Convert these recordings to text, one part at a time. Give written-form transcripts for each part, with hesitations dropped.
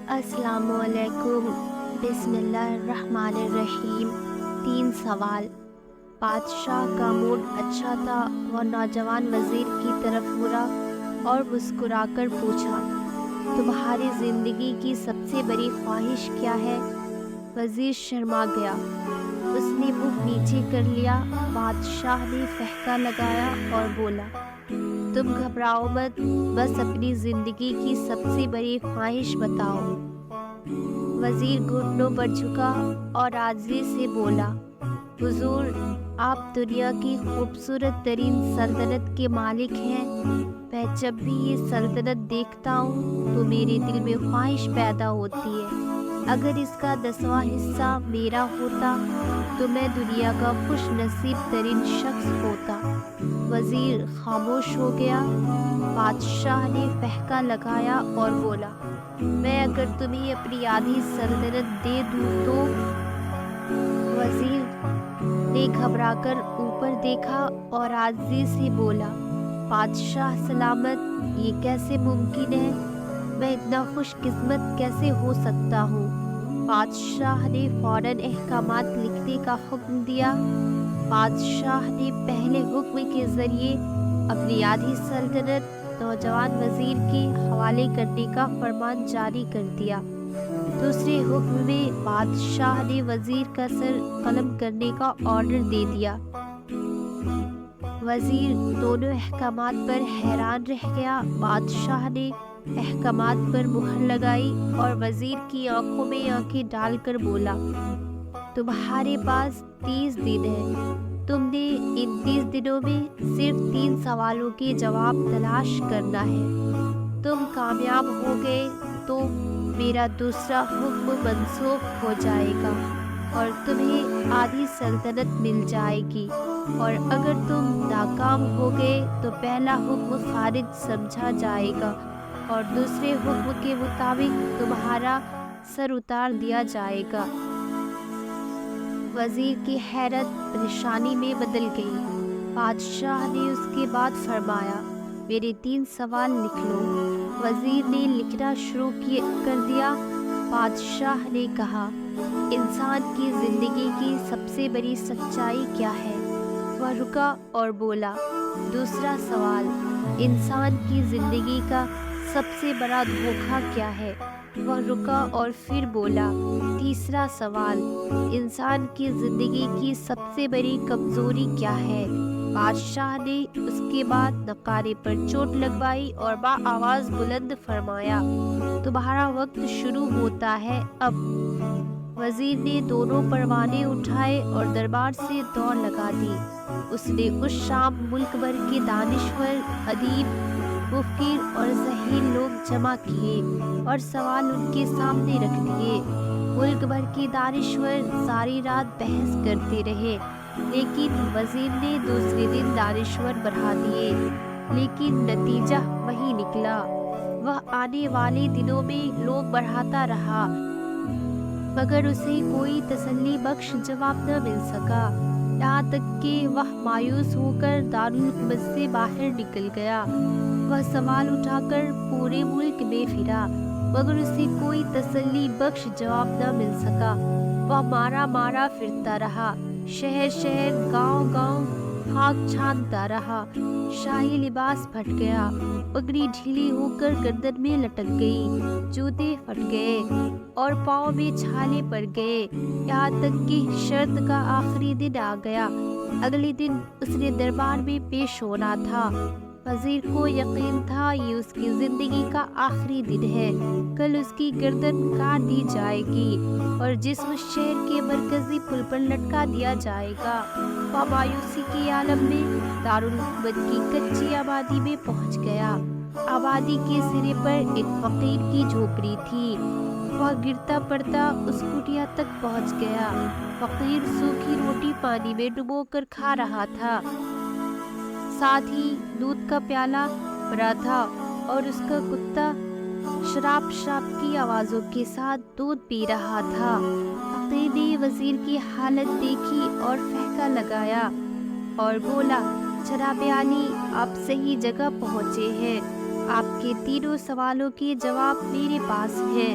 السلام علیکم۔ بسم اللہ الرحمن الرحیم۔ 3 سوال۔ بادشاہ کا موڈ اچھا تھا۔ وہ نوجوان وزیر کی طرف مڑا اور مسکرا کر پوچھا، تمہاری زندگی کی سب سے بڑی خواہش کیا ہے؟ وزیر شرما گیا۔ اس نے منہ نیچے کر لیا۔ بادشاہ نے ٹھپکا لگایا اور بولا، تم گھبراؤ مت، بس اپنی زندگی کی سب سے بڑی خواہش بتاؤ۔ وزیر گھٹنوں پر جھکا اور عاجزی سے بولا، حضور، آپ دنیا کی خوبصورت ترین سلطنت کے مالک ہیں۔ میں جب بھی یہ سلطنت دیکھتا ہوں تو میرے دل میں خواہش پیدا ہوتی ہے، اگر اس کا 10واں حصہ میرا ہوتا تو میں دنیا کا خوش نصیب ترین شخص ہوتا۔ وزیر خاموش ہو گیا۔ بادشاہ نے ٹھپکا لگایا اور بولا، میں اگر تمہیں اپنی آدھی سلطنت دے دوں تو؟ وزیر نے گھبرا کر اوپر دیکھا اور عاجزی سے بولا، بادشاہ سلامت، یہ کیسے ممکن ہے؟ میں اتنا خوش قسمت کیسے ہو سکتا ہوں؟ بادشاہ نے فوراً احکامات لکھنے کا حکم دیا۔ بادشاہ نے پہلے حکم کے ذریعے اپنی آدھی سلطنت نوجوان وزیر کے حوالے کرنے کا فرمان جاری کر دیا۔ دوسرے حکم میں بادشاہ نے وزیر کا سر قلم کرنے کا آرڈر دے دیا۔ وزیر دونوں احکامات پر حیران رہ گیا۔ بادشاہ نے احکامات پر مہر لگائی اور وزیر کی آنکھوں میں آنکھیں ڈال کر بولا، تمہارے پاس 30 دن ہیں۔ تم نے ان 30 دنوں میں صرف 3 سوالوں کے جواب تلاش کرنا ہے۔ تم کامیاب ہو گئے تو میرا دوسرا حکم منسوخ ہو جائے گا اور تمہیں آدھی سلطنت مل جائے گی، اور اگر تم ناکام ہو گئے تو پہلا حکم خارج سمجھا جائے گا اور دوسرے حکم کے مطابق تمہارا سر اتار دیا جائے گا۔ وزیر کی حیرت پریشانی میں بدل گئی۔ بادشاہ نے اس کے بعد فرمایا، میرے 3 سوال لکھ لو۔ وزیر نے لکھنا شروع کر دیا۔ بادشاہ نے کہا، انسان کی زندگی کی سب سے بڑی سچائی کیا ہے؟ وہ رکا اور بولا، دوسرا سوال، انسان کی زندگی کا سب سے بڑا دھوکہ کیا ہے؟ وہ رکا اور پھر بولا، تیسرا سوال، انسان کی زندگی کی سب سے بڑی کمزوری کیا ہے؟ بادشاہ نے اس کے بعد نقارے پر چوٹ لگوائی اور بآواز بلند فرمایا، تمہارا وقت شروع ہوتا ہے اب۔ وزیر نے دونوں پروانے اٹھائے اور دربار سے دوڑ لگا دی۔ اس نے اس شام ملک بھر کے دانشور، ادیب، مفکر اور ذہین لوگ جمع کیے اور سوال ان کے سامنے رکھ دیے۔ ملک بھر کے دانشور ساری رات بحث کرتے رہے، لیکن وزیر نے دوسرے دن دانشور بڑھا دیے، لیکن نتیجہ وہی نکلا۔ وہ آنے والے دنوں میں لوگ بڑھاتا رہا، مگر اسے کوئی تسلی بخش جواب نہ مل سکا، یہاں تک کہ وہ مایوس ہو کر دارالحکومت سے باہر نکل گیا۔ وہ سوال اٹھا کر پورے ملک میں پھرا، مگر اسے کوئی تسلی بخش جواب نہ مل سکا۔ وہ مارا پھرتا رہا، شہر شہر، گاؤں گاؤں خاک چھانتا رہا۔ شاہی لباس پھٹ گیا، پگڑی ڈھیلی ہو کر گردن میں لٹک گئی، جوتے پھٹ گئے اور پاؤں میں چھالے پڑ گئے، یہاں تک کہ شرط کا آخری دن آ گیا۔ اگلے دن اس نے دربار میں پیش ہونا تھا۔ وزیر کو یقین تھا یہ اس کی زندگی کا آخری دن ہے، کل اس کی گردن کاٹ دی جائے گی اور جسم شہر کے مرکزی پل پر لٹکا دیا جائے گا۔ وہ مایوسی کے عالم میں دارالحکومت کی کچی آبادی میں پہنچ گیا۔ آبادی کے سرے پر ایک فقیر کی جھوپڑی تھی۔ وہ گرتا پڑتا اس کٹیا تک پہنچ گیا۔ فقیر سوکھی روٹی پانی میں ڈبو کر کھا رہا تھا، ساتھ ہی دودھ کا پیالہ بھرا تھا اور اس کا کتا شراب کی آوازوں کے ساتھ دودھ پی رہا تھا۔ فقیر نے وزیر کی حالت دیکھی اور ٹھپکا لگایا اور بولا، جناب عالی، آپ صحیح جگہ پہنچے ہیں، آپ کے تینوں سوالوں کے جواب میرے پاس ہیں۔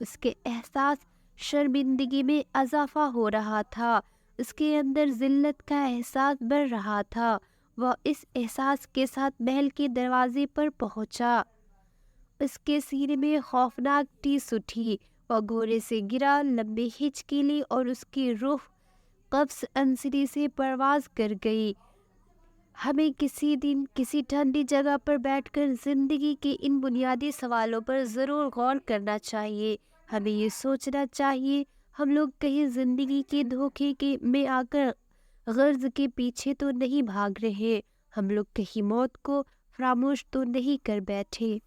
اس کے احساس شرمندگی میں اضافہ ہو رہا تھا، اس کے اندر ذلت کا احساس بڑھ رہا تھا۔ وہ اس احساس کے ساتھ محل کے دروازے پر پہنچا۔ اس کے سینے میں خوفناک ٹیس اٹھی، وہ گھوڑے سے گرا، لمبی ہچکی لی اور اس کی روح قفس انصری سے پرواز کر گئی۔ ہمیں کسی دن کسی ٹھنڈی جگہ پر بیٹھ کر زندگی کے ان بنیادی سوالوں پر ضرور غور کرنا چاہیے۔ ہمیں یہ سوچنا چاہیے ہم لوگ کہیں زندگی کے دھوکے میں آ کر غرض کے پیچھے تو نہیں بھاگ رہے، ہم لوگ کہیں موت کو فراموش تو نہیں کر بیٹھے۔